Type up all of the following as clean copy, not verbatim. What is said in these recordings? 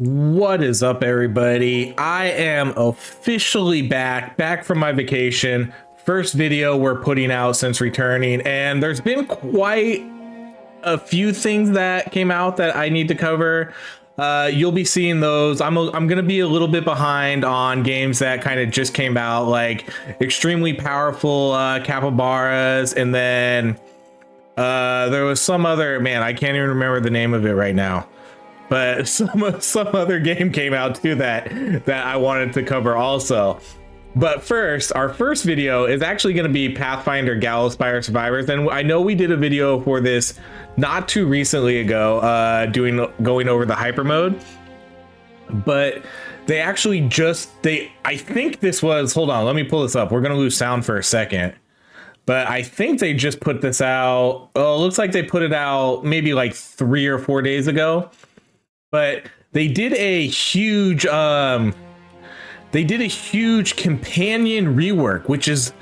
What is up, everybody? I am officially back from my vacation. First video we're putting out since returning, and there's been quite a few things that came out that I need to cover. You'll be seeing those. I'm gonna be a little bit behind on games that kind of just came out, like extremely powerful capybaras, and then there was some other, man, I can't even remember the name of it right now. But some other game came out too that I wanted to cover also. But first, our first video is actually going to be Pathfinder Gallowspire Survivors, and I know we did a video for this not too recently ago, going over the hyper mode. But they actually I think this was, hold on, let me pull this up. We're going to lose sound for a second. But I think they just put this out. Oh, it looks like they put it out maybe like 3 or 4 days ago. But they did a huge companion rework, which is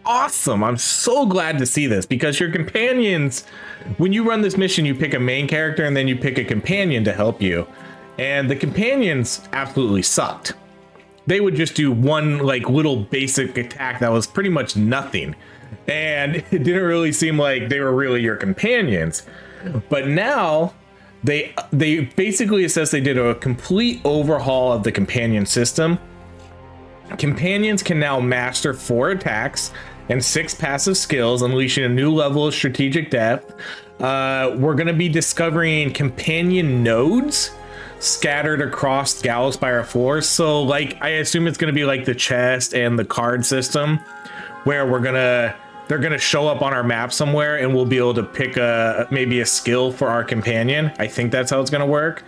awesome. I'm so glad to see this, because your companions, when you run this mission, you pick a main character and then you pick a companion to help you. And the companions absolutely sucked. They would just do one like little basic attack that was pretty much nothing. And it didn't really seem like they were really your companions. But now they basically, it says they did a complete overhaul of the companion system. Companions can now master 4 attacks and 6 passive skills, unleashing a new level of strategic depth. We're going to be discovering companion nodes scattered across Gallowspire floors. So like, I assume it's going to be like the chest and the card system, where they're gonna show up on our map somewhere, and we'll be able to pick maybe a skill for our companion. I think that's how it's gonna work.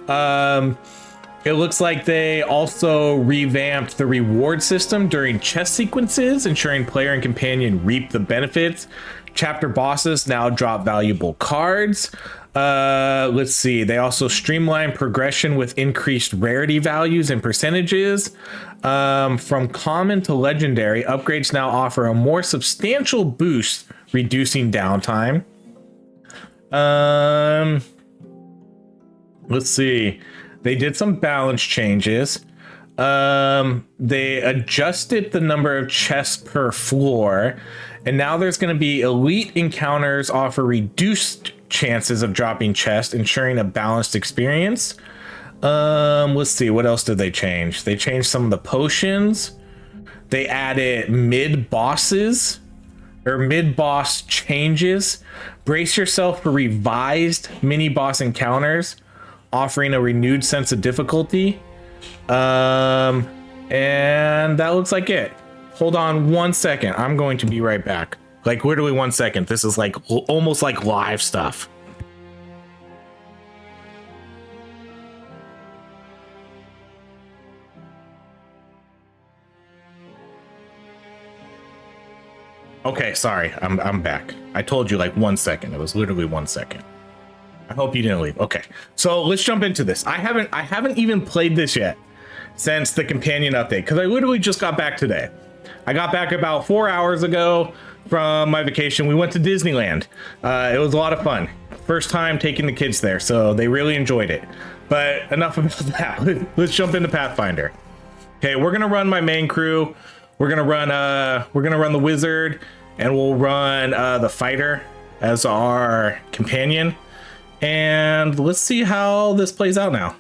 It looks like they also revamped the reward system during chess sequences, ensuring player and companion reap the benefits. Chapter bosses now drop valuable cards. Let's see. They also streamlined progression with increased rarity values and percentages. From common to legendary, upgrades now offer a more substantial boost, reducing downtime. Let's see. They did some balance changes. They adjusted the number of chests per floor, and now there's going to be elite encounters offer reduced chances of dropping chests, ensuring a balanced experience. Let's see, what else did they change? They changed some of the potions. They added mid-boss changes. Brace yourself for revised mini-boss encounters, offering a renewed sense of difficulty. And that looks like it. Hold on 1 second. I'm going to be right back. Like literally 1 second. This is like almost like live stuff. Okay, sorry, I'm back. I told you like 1 second. It was literally 1 second. I hope you didn't leave. Okay, so let's jump into this. I haven't even played this yet since the companion update, because I literally just got back today. I got back about 4 hours ago from my vacation. We went to Disneyland. It was a lot of fun. First time taking the kids there, so they really enjoyed it. But enough about that. Let's jump into Pathfinder. Okay, we're gonna run my main crew. We're gonna run the wizard, and we'll run the fighter as our companion. And let's see how this plays out now.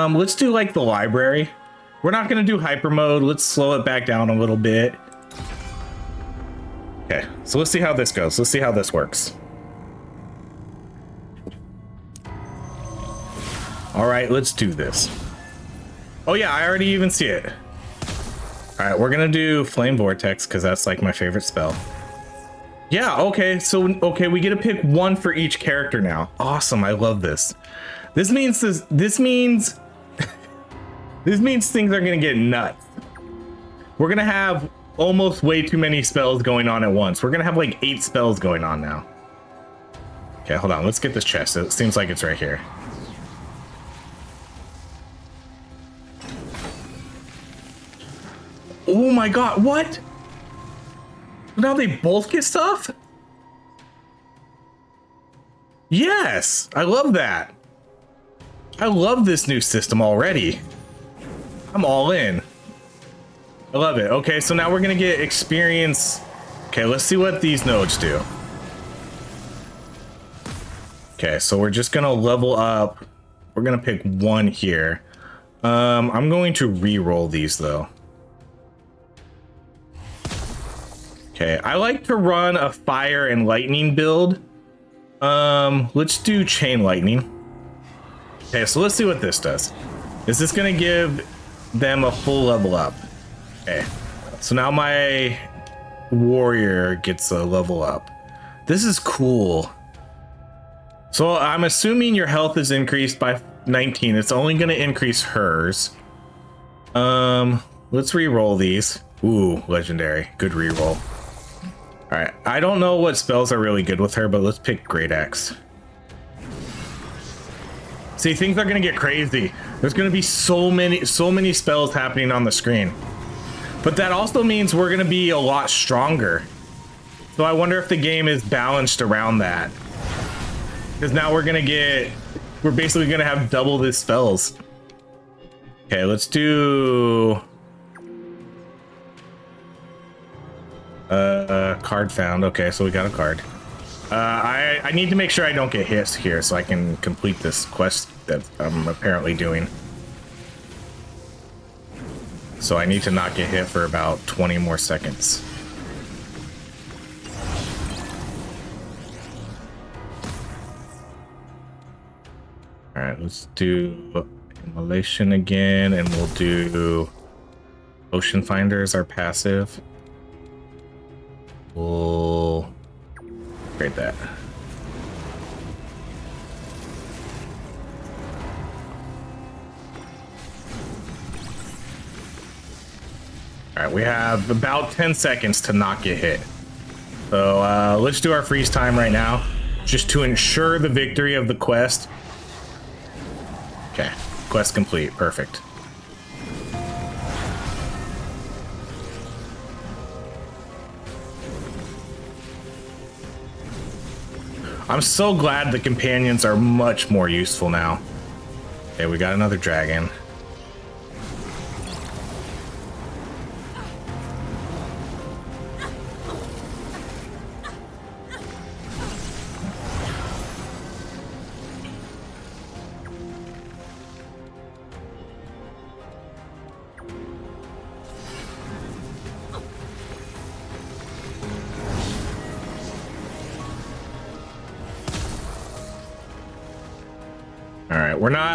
Let's do like the library. We're not gonna do hyper mode. Let's slow it back down a little bit. Okay, so let's see how this goes. Let's see how this works. All right, let's do this. Oh yeah, I already even see it. All right, we're gonna do Flame Vortex, because that's like my favorite spell. Yeah, okay, so we get to pick one for each character now. Awesome, I love this. This means this means things are gonna get nuts. We're gonna have almost way too many spells going on at once. We're gonna have like 8 spells going on now. Okay, hold on, let's get this chest. It seems like it's right here. Oh my god, what? Now they both get stuff? Yes, I love that. I love this new system already. I'm all in. I love it. Okay, so now we're gonna get experience. Okay, let's see what these nodes do. Okay, so we're just gonna level up. We're gonna pick one here. I'm going to re-roll these though. Okay, I like to run a fire and lightning build. Let's do chain lightning. Okay, so let's see what this does. Is this gonna give them a full level up? Okay, so now my warrior gets a level up. This is cool. So I'm assuming your health is increased by 19. It's only gonna increase hers. Let's re-roll these. Ooh, legendary. Good re-roll. All right, I don't know what spells are really good with her, but let's pick Great Axe. See, things are gonna get crazy. There's gonna be so many spells happening on the screen. But that also means we're gonna be a lot stronger. So I wonder if the game is balanced around that. Because now we're basically gonna have double the spells. Okay, let's do card found. Okay, so we got a card. I need to make sure I don't get hit here so I can complete this quest that I'm apparently doing. So I need to not get hit for about 20 more seconds. All right, let's do immolation again, and we'll do Ocean Finder as our passive. We'll upgrade that. All right, we have about 10 seconds to not get hit. So let's do our freeze time right now, just to ensure the victory of the quest. Okay, quest complete, perfect. I'm so glad the companions are much more useful now. Okay, we got another dragon.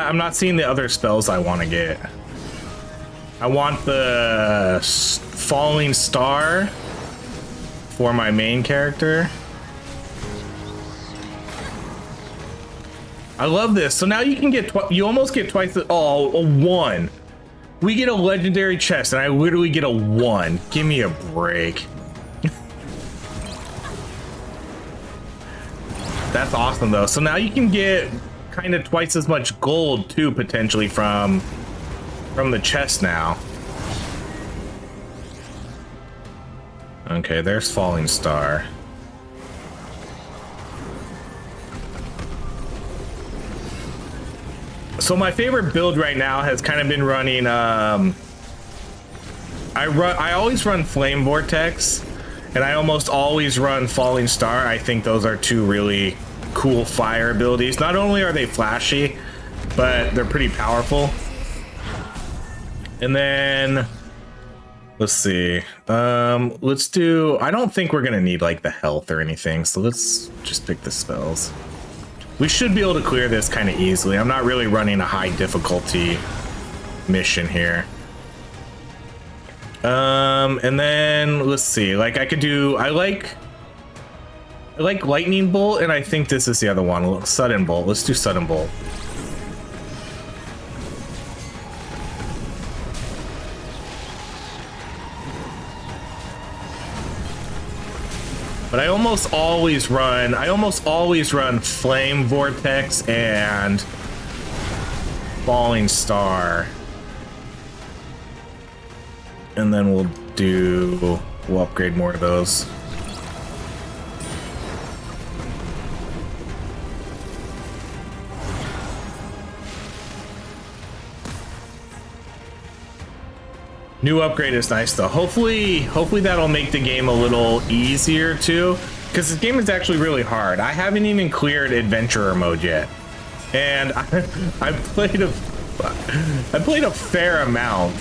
I'm not seeing the other spells I want to get. I want the falling star for my main character. I love this. So now you can get, you almost get twice the, oh, a 1. We get a legendary chest and I literally get a 1. Give me a break. That's awesome though. So now you can get kind of twice as much gold too, potentially from the chest now. Okay, there's falling star. So my favorite build right now has kind of been running I always run flame vortex, and I almost always run falling star. I think those are two really cool fire abilities. Not only are they flashy, but they're pretty powerful. And then let's see, let's do, I don't think we're gonna need like the health or anything, so let's just pick the spells. We should be able to clear this kind of easily. I'm not really running a high difficulty mission here. And then let's see, like I could do, I like lightning bolt, and I think this is the other one, sudden bolt. Let's do sudden bolt. But I almost always run flame vortex and falling star. And then we'll upgrade more of those. New upgrade is nice though. Hopefully that'll make the game a little easier too, because this game is actually really hard. I haven't even cleared adventurer mode yet, and I played a fair amount.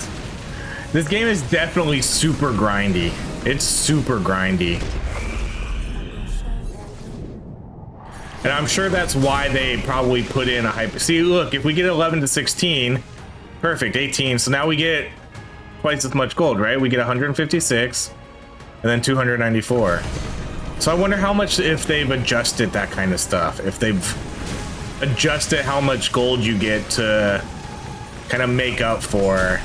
This game is definitely super grindy. It's super grindy. And I'm sure that's why they probably put in a hype. See, look, if we get 11 to 16, perfect, 18. So now we get twice as much gold, right? We get 156 and then 294. So I wonder how much, if they've adjusted that kind of stuff, if they've adjusted how much gold you get to kind of make up for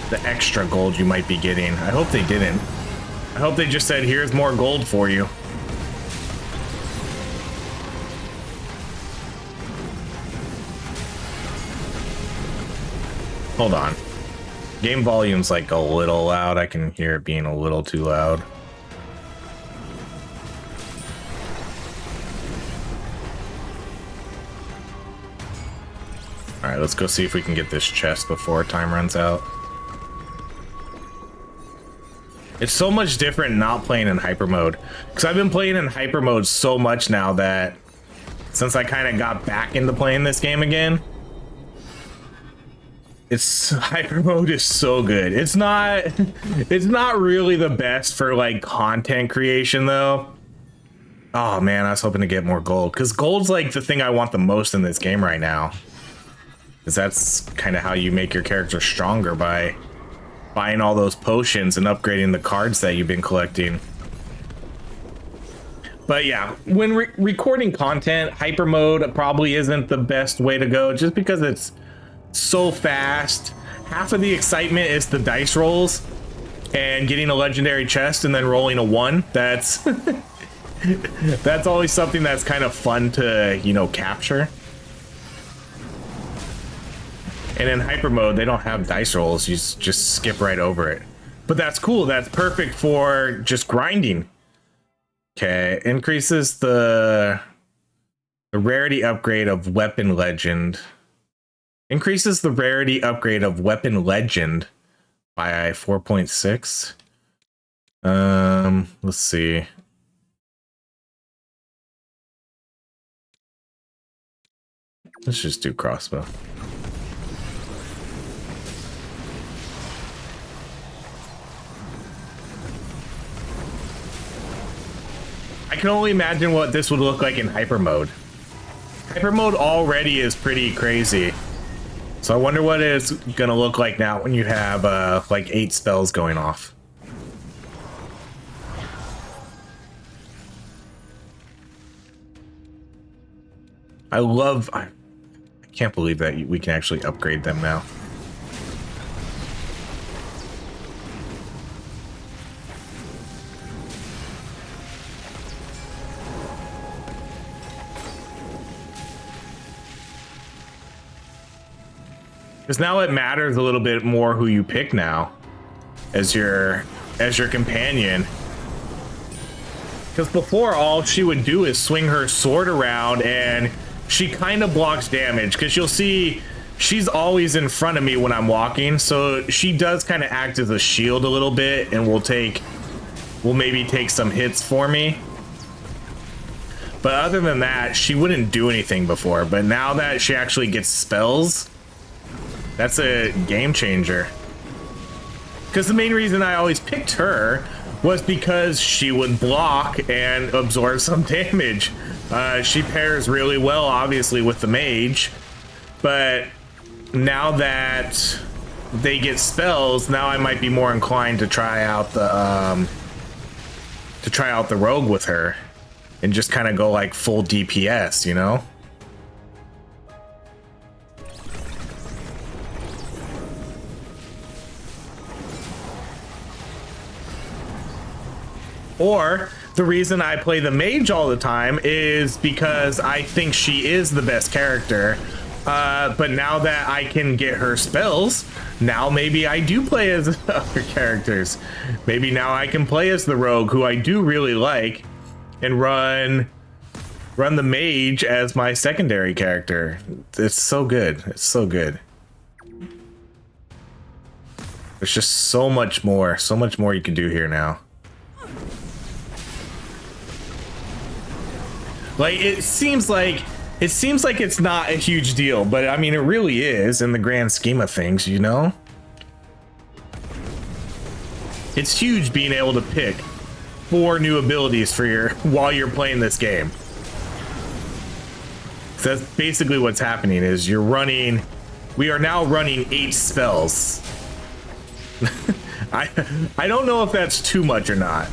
the extra gold you might be getting. I hope they didn't. I hope they just said, here's more gold for you. Hold on. Game volume's like a little loud. I can hear it being a little too loud. All right, let's go see if we can get this chest before time runs out. It's so much different not playing in hyper mode, because I've been playing in hyper mode so much now that since I kind of got back into playing this game again, hyper mode is so good. It's not really the best for like content creation though. Oh man, I was hoping to get more gold, because gold's like the thing I want the most in this game right now, because that's kind of how you make your character stronger, by buying all those potions and upgrading the cards that you've been collecting. But yeah, when recording content, hyper mode probably isn't the best way to go, just because it's so fast. Half of the excitement is the dice rolls and getting a legendary chest and then rolling a 1. That's that's always something that's kind of fun to, you know, capture. And in hyper mode, they don't have dice rolls. You just skip right over it. But that's cool. That's perfect for just grinding. Okay, increases the rarity upgrade of weapon legend. Increases the rarity upgrade of weapon legend by 4.6. Let's see. Let's just do crossbow. I can only imagine what this would look like in hyper mode. Hyper mode already is pretty crazy. So I wonder what it's gonna look like now when you have like 8 spells going off. I can't believe that we can actually upgrade them now. Because now it matters a little bit more who you pick now as your companion. Because before, all she would do is swing her sword around and she kind of blocks damage, because you'll see she's always in front of me when I'm walking, so she does kind of act as a shield a little bit and will maybe take some hits for me. But other than that, she wouldn't do anything before. But now that she actually gets spells, that's a game changer. Because the main reason I always picked her was because she would block and absorb some damage. She pairs really well, obviously, with the mage. But now that they get spells, now I might be more inclined to try out the rogue with her and just kind of go like full DPS, you know? Or the reason I play the mage all the time is because I think she is the best character. But now that I can get her spells, now maybe I do play as other characters. Maybe now I can play as the rogue, who I do really like, and run the mage as my secondary character. It's so good. It's so good. There's just so much more you can do here now. Like, it seems like it's not a huge deal, but I mean, it really is in the grand scheme of things, you know? It's huge being able to pick 4 new abilities for your while you're playing this game. So that's basically what's happening is we are now running 8 spells. I don't know if that's too much or not.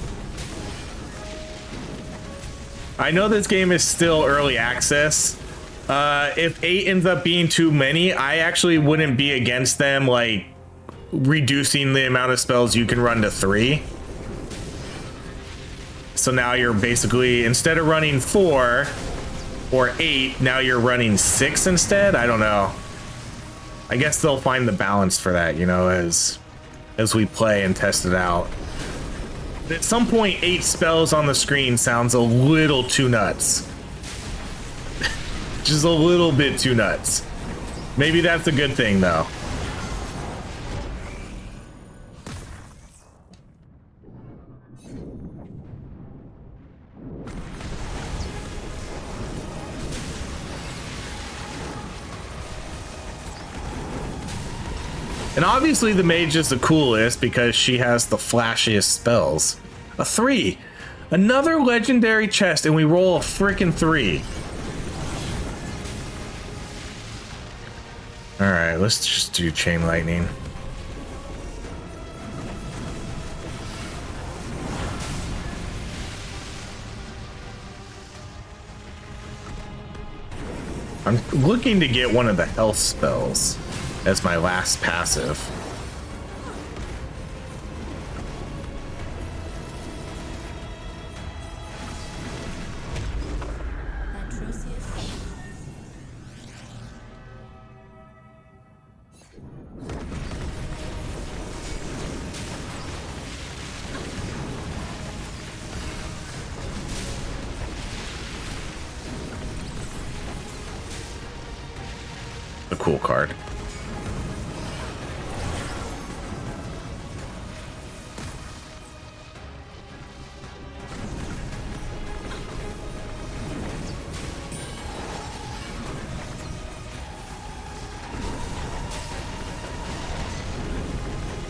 I know this game is still early access. If 8 ends up being too many, I actually wouldn't be against them like reducing the amount of spells you can run to 3. So now you're basically, instead of running 4 or 8, now you're running 6 instead. I don't know. I guess they'll find the balance for that, you know, as we play and test it out. At some point, 8 spells on the screen sounds a little too nuts. Just a little bit too nuts. Maybe that's a good thing, though. And obviously the mage is the coolest because she has the flashiest spells. A 3. Another legendary chest, and we roll a freaking 3. Alright, let's just do chain lightning. I'm looking to get one of the health spells as my last passive. A cool card.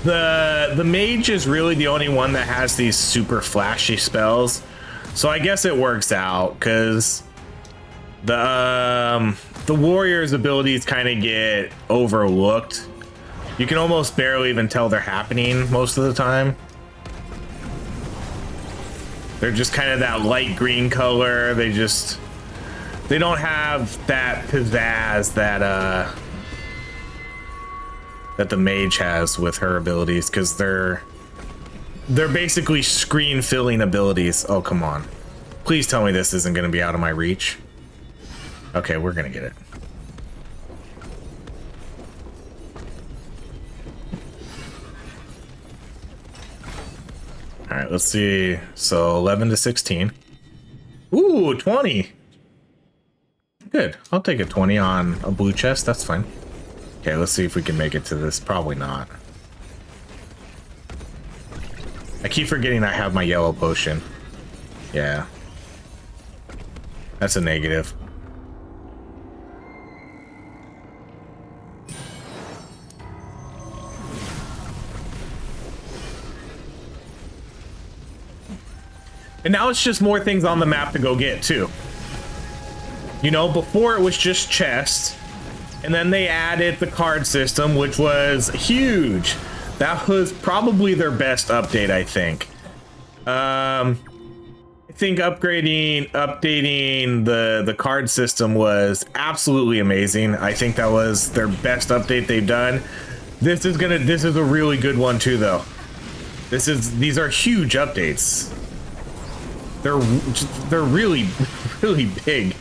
The mage is really the only one that has these super flashy spells, so I guess it works out because the warrior's abilities kind of get overlooked. You can almost barely even tell they're happening most of the time. They're just kind of that light green color. They don't have that pizzazz that that the mage has with her abilities, because they're basically screen filling abilities. Oh, come on. Please tell me this isn't going to be out of my reach. Okay, we're going to get it. All right, let's see. So 11 to 16. Ooh, 20. Good. I'll take a 20 on a blue chest. That's fine. Okay, let's see if we can make it to this. Probably not. I keep forgetting I have my yellow potion. Yeah. That's a negative. And now it's just more things on the map to go get, too. You know, before it was just chests. And then they added the card system, which was huge. That was probably their best update, I think. I think updating the card system was absolutely amazing. I think that was their best update they've done. This is a really good one too, though. These are huge updates. They're really, really big.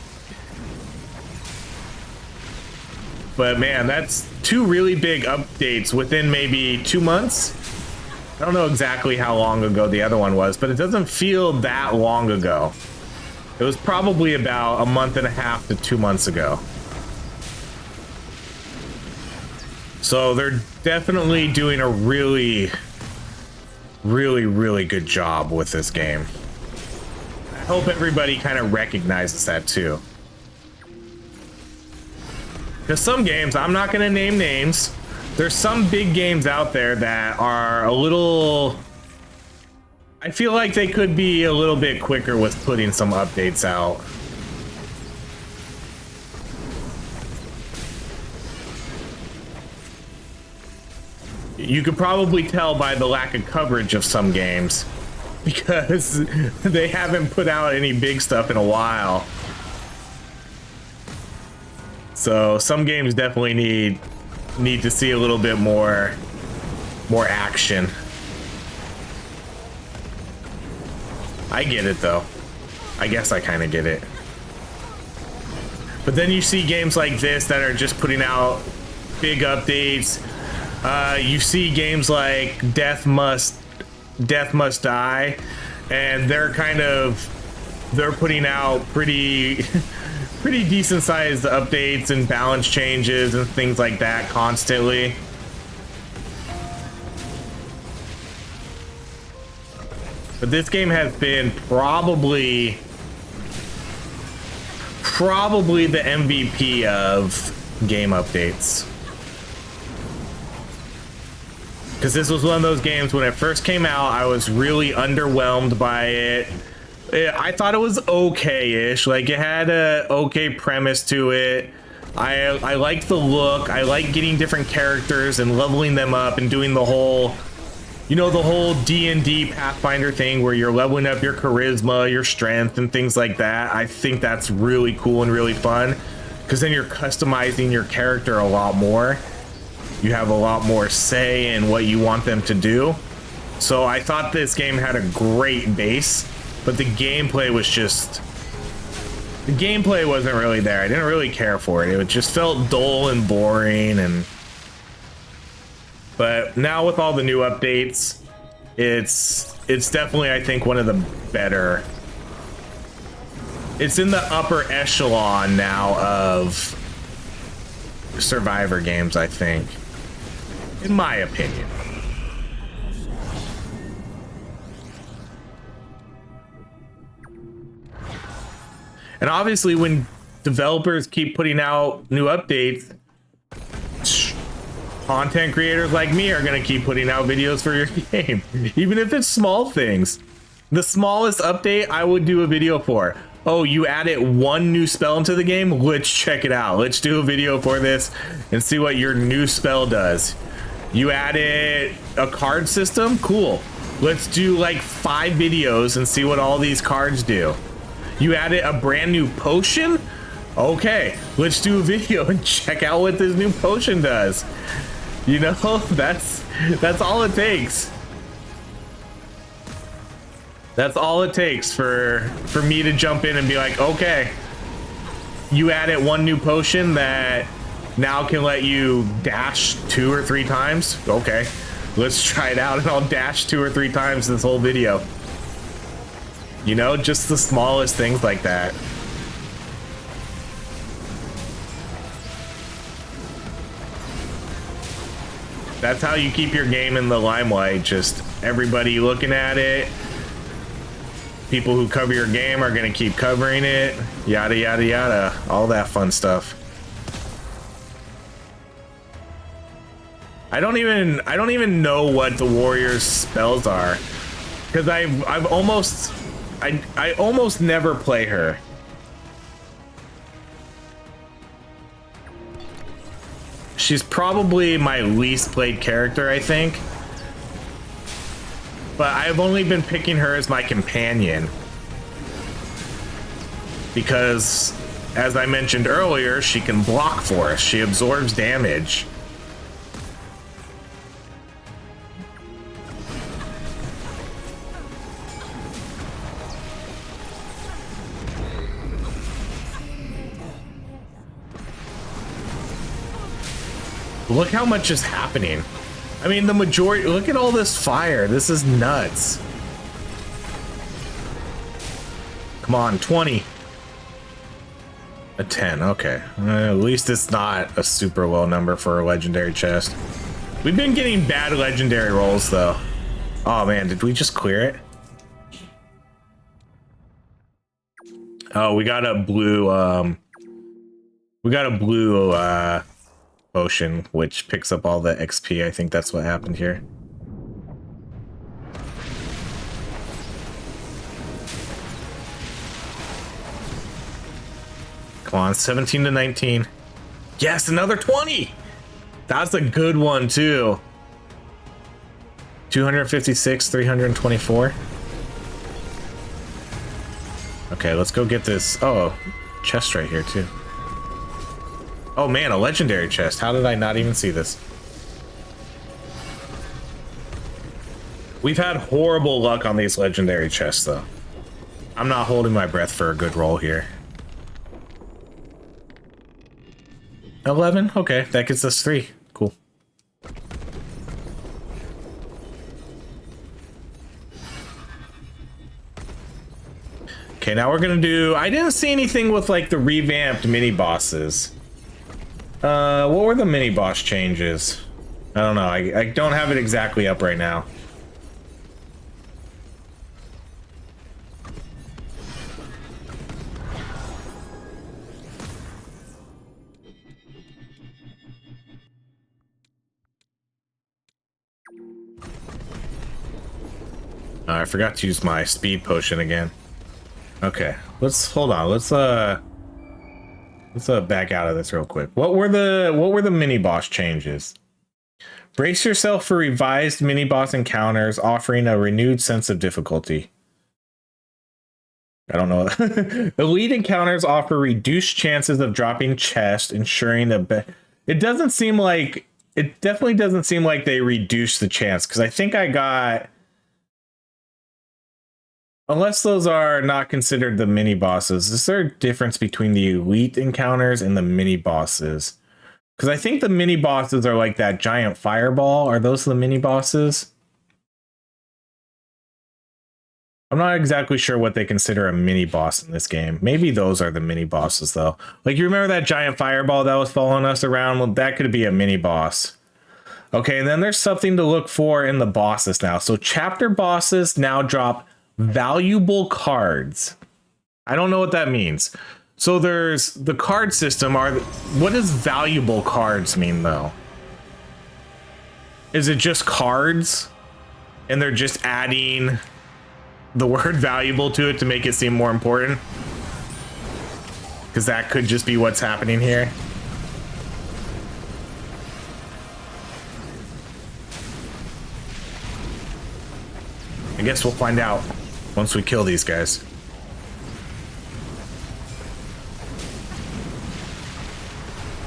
But man, that's 2 really big updates within maybe 2 months. I don't know exactly how long ago the other one was, but it doesn't feel that long ago. It was probably about a month and a half to 2 months ago. So they're definitely doing a really good job with this game. I hope everybody kind of recognizes that too. Because some games, I'm not going to name names, there's some big games out there that are a little... I feel like they could be a little bit quicker with putting some updates out. You could probably tell by the lack of coverage of some games because they haven't put out any big stuff in a while. So some games definitely need to see a little bit more action. I get it though. I guess I kind of get it. But then you see games like this that are just putting out big updates. You see games like Death Must Die, and they're putting out pretty decent sized updates and balance changes and things like that constantly. But this game has been probably the MVP of game updates. Because this was one of those games, when it first came out, I was really underwhelmed by it. I thought it was okay-ish. Like, it had a okay premise to it. I liked the look. I like getting different characters and leveling them up and doing the whole, you know, the whole D&D Pathfinder thing where you're leveling up your charisma, your strength, and things like that. I think that's really cool and really fun, because then you're customizing your character a lot more. You have a lot more say in what you want them to do. So I thought this game had a great base, but the gameplay wasn't really there. I didn't really care for it. It just felt dull and boring. But now with all the new updates, it's definitely, I think, one of the better. It's in the upper echelon now of Survivor games, I think, in my opinion. And obviously, when developers keep putting out new updates, content creators like me are going to keep putting out videos for your game, even if it's small things. The smallest update I would do a video for. Oh, you added one new spell into the game? Let's check it out. Let's do a video for this and see what your new spell does. You added a card system? Cool. Let's do like 5 videos and see what all these cards do. You added a brand new potion? Okay, let's do a video and check out what this new potion does. You know, that's all it takes. That's all it takes for me to jump in and be like, okay, you added one new potion that now can let you dash 2 or 3 times. Okay, let's try it out, and I'll dash 2 or 3 times this whole video. You know, just the smallest things like that. That's how you keep your game in the limelight. Just everybody looking at it. People who cover your game are going to keep covering it. Yada, yada, yada. All that fun stuff. I don't even know what the warrior's spells are, because I almost never play her. She's probably my least played character, I think. But I've only been picking her as my companion, because, as I mentioned earlier, she can block for us. She absorbs damage. Look how much is happening. I mean, the majority, look at all this fire. This is nuts. Come on, 20. A 10, okay. At least it's not a super low number for a legendary chest. We've been getting bad legendary rolls though. Oh man, did we just clear it? Oh, we got a blue potion which picks up all the XP. I think that's what happened here. Come on, 17 to 19. Yes, another 20. That's a good one too. 256, 324. Okay, let's go get this. Oh, chest right here too. Oh man, a legendary chest. How did I not even see this? We've had horrible luck on these legendary chests though. I'm not holding my breath for a good roll here. 11, okay, that gets us 3. Cool. Okay, now we're gonna do, I didn't see anything with like the revamped mini bosses. What were the mini boss changes? I don't know, I don't have it exactly up right now. I forgot to use my speed potion again. Okay, let's hold on. Let's back out of this real quick. What were the mini boss changes? Brace yourself for revised mini boss encounters, offering a renewed sense of difficulty. I don't know. Elite encounters offer reduced chances of dropping chest, ensuring it doesn't seem like it definitely doesn't seem like they reduced the chance, because I think I got. Unless those are not considered the mini bosses, is there a difference between the elite encounters and the mini bosses? Because I think the mini bosses are like that giant fireball. Are those the mini bosses? I'm not exactly sure what they consider a mini boss in this game. Maybe those are the mini bosses though. Like, you remember that giant fireball that was following us around? Well, that could be a mini boss. Okay, and then there's something to look for in the bosses now. So chapter bosses now drop valuable cards. I don't know what that means. So there's the card system. What does valuable cards mean though? Is it just cards and they're just adding the word valuable to it to make it seem more important? Because that could just be what's happening here. I guess we'll find out once we kill these guys.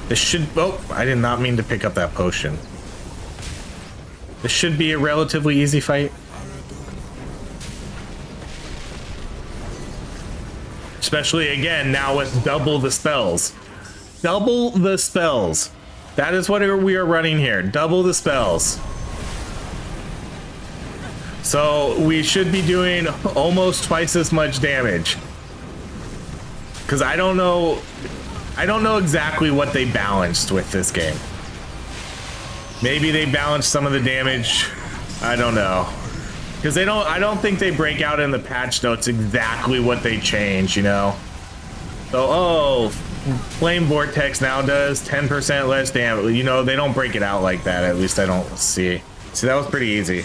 This should, oh, I did not mean to pick up that potion. This should be a relatively easy fight. Especially again, now with double the spells. Double the spells. That is what we are running here. Double the spells. So we should be doing almost twice as much damage. Because I don't know exactly what they balanced with this game. Maybe they balanced some of the damage. I don't know. Because I don't think they break out in the patch notes exactly what they changed, you know? So, oh, Flame Vortex now does 10% less damage. You know, they don't break it out like that. At least I don't see. See, that was pretty easy.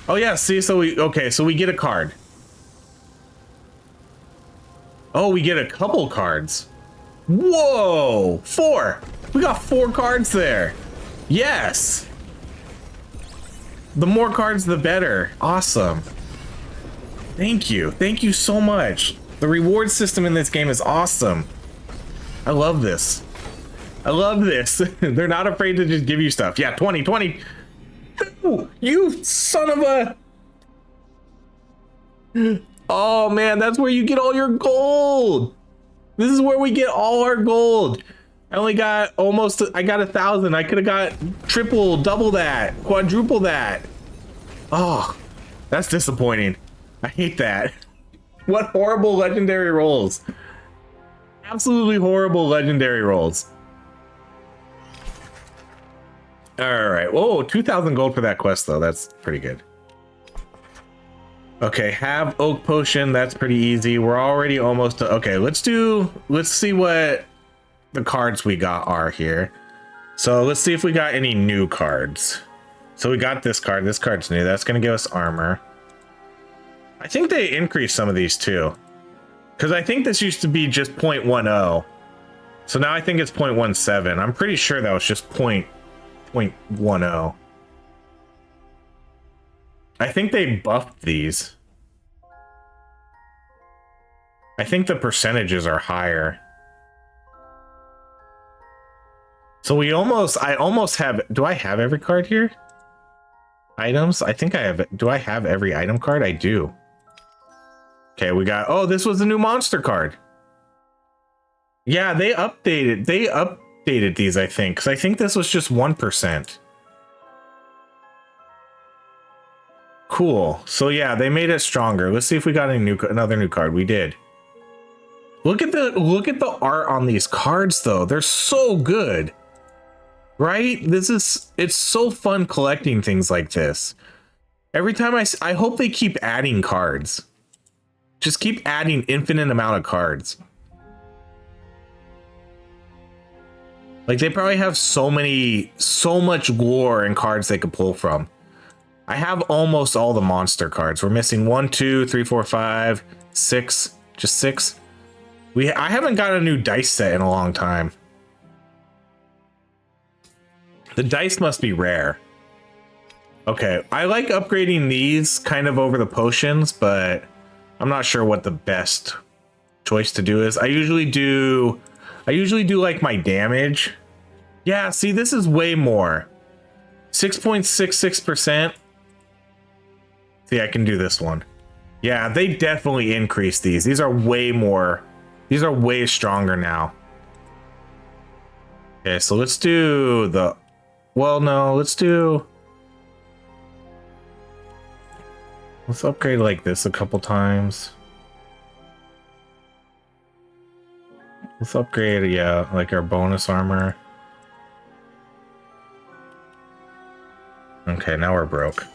Oh yeah, see, so we get a card. Oh, we get a couple cards. Whoa, 4. We got 4 cards there. Yes. The more cards, the better. Awesome. Thank you. Thank you so much. The reward system in this game is awesome. I love this. I love this. They're not afraid to just give you stuff. Yeah, 20. Ooh, you son of a... Oh man, that's where you get all your gold. This is where we get all our gold. I only got I got 1,000. I could have got triple, double that, quadruple that. Oh, that's disappointing. I hate that. What horrible legendary rolls. Absolutely horrible legendary rolls. All right. Whoa, 2,000 gold for that quest though. That's pretty good. Okay, have oak potion. That's pretty easy. We're already almost to, okay, let's see what the cards we got are here. So let's see if we got any new cards. So we got this card. This card's new. That's going to give us armor. I think they increased some of these too. Because I think this used to be just 0.10. So now I think it's 0.17. I'm pretty sure that was just 0.10. I think they buffed these. I think the percentages are higher. So I almost have, do I have every card here? Items? I think I have, do I have every item card? I do. Okay, we got, oh, this was a new monster card. Yeah, they updated these, I think, because I think this was just 1%. Cool. So yeah, they made it stronger. Let's see if we got another new card. We did. Look at the art on these cards though. They're so good. Right? It's so fun collecting things like this. Every time I hope they keep adding cards. Just keep adding infinite amount of cards. Like they probably have so much lore and cards they could pull from. I have almost all the monster cards. We're missing 1, 2, 3, 4, 5, 6, just 6. I haven't got a new dice set in a long time. The dice must be rare. Okay, I like upgrading these kind of over the potions, but I'm not sure what the best choice to do is. I usually do like my damage. Yeah, see, this is way more. 6.66%. See, I can do this one. Yeah, they definitely increased these. These are way more. These are way stronger now. Okay, so let's do the... Well, no, let's upgrade like this a couple times. Let's upgrade, yeah, like our bonus armor. Okay, now we're broke.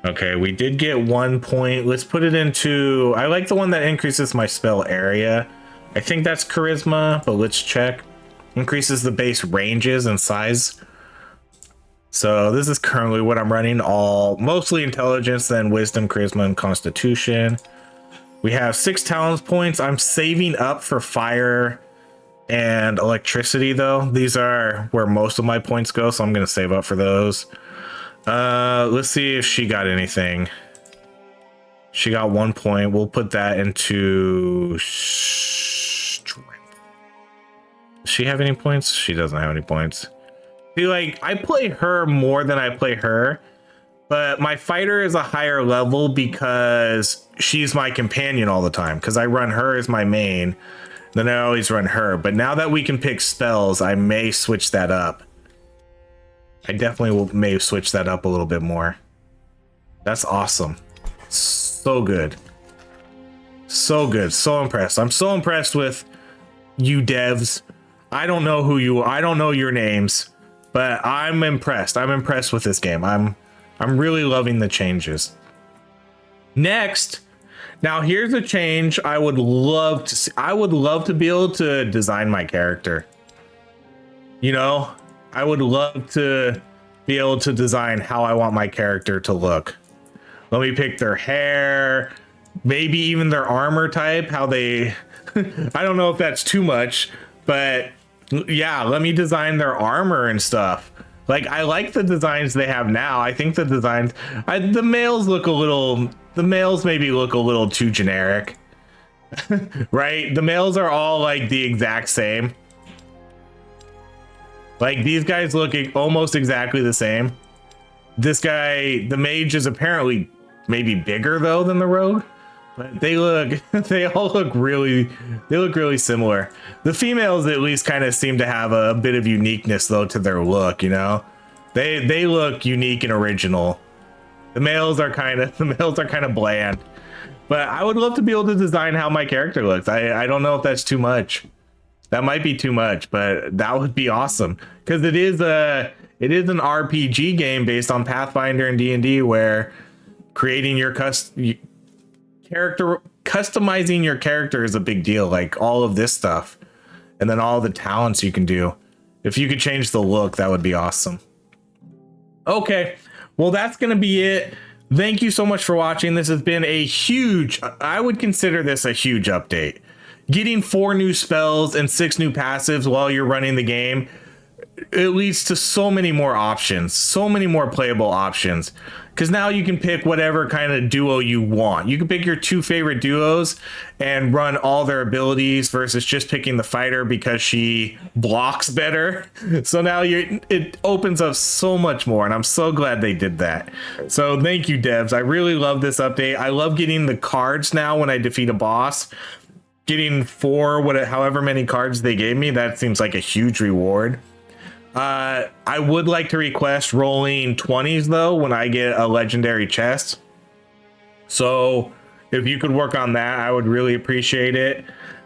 Okay, we did get 1 point. Let's put it into... I like the one that increases my spell area. I think that's charisma, but let's check. Increases the base ranges and size. So this is currently what I'm running, mostly intelligence, then wisdom, charisma, and constitution. We have 6 talent points. I'm saving up for fire and electricity though. These are where most of my points go, so I'm going to save up for those. Let's see if she got anything. She got 1 point. We'll put that into strength. Does she have any points? She doesn't have any points. See, like, I play her more than I play her, but my fighter is a higher level because she's my companion all the time, because I run her as my main, then I always run her. But now that we can pick spells, I may switch that up. I definitely may switch that up a little bit more. That's awesome. So good. So good. So impressed. I'm so impressed with you devs. I don't know who you are. I don't know your names. But I'm impressed. I'm impressed with this game. I'm really loving the changes. Next, now here's a change I would love to see. I would love to be able to design my character. You know, I would love to be able to design how I want my character to look. Let me pick their hair, maybe even their armor type, how they I don't know if that's too much, but yeah, let me design their armor and stuff. Like, I like the designs they have now. I think the designs, the males maybe look a little too generic. Right? The males are all like the exact same. Like, these guys look almost exactly the same. This guy, the mage, is apparently maybe bigger though than the rogue. But they all look really similar. The females at least kind of seem to have a bit of uniqueness though to their look, you know? They look unique and original. The males are kind of bland. But I would love to be able to design how my character looks. I don't know if that's too much. That might be too much, but that would be awesome because it is an RPG game based on Pathfinder and D&D, where creating your customizing your character is a big deal. Like all of this stuff, and then all the talents you can do. If you could change the look, that would be awesome. Okay, well, that's gonna be it. Thank you so much for watching. This has been a huge, I would consider this a huge update. Getting 4 new spells and 6 new passives while you're running the game, it leads to so many more options, so many more playable options. Because now you can pick whatever kind of duo you want. You can pick your 2 favorite duos and run all their abilities versus just picking the fighter because she blocks better. So now it opens up so much more, and I'm so glad they did that. So thank you, devs. I really love this update. I love getting the cards now when I defeat a boss. Getting 4, however many cards they gave me, that seems like a huge reward. I would like to request rolling 20s though when I get a legendary chest. So if you could work on that, I would really appreciate it.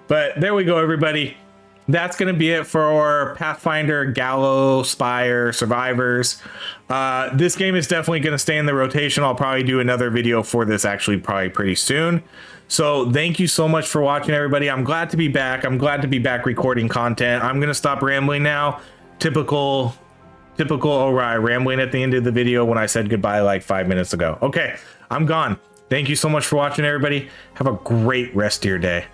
But there we go, everybody. That's going to be it for Pathfinder Gallowspire Survivors. This game is definitely going to stay in the rotation. I'll probably do another video for this actually probably pretty soon. So thank you so much for watching, everybody. I'm glad to be back. I'm glad to be back recording content. I'm going to stop rambling now. Typical Ori rambling at the end of the video when I said goodbye like 5 minutes ago. Okay, I'm gone. Thank you so much for watching, everybody. Have a great rest of your day.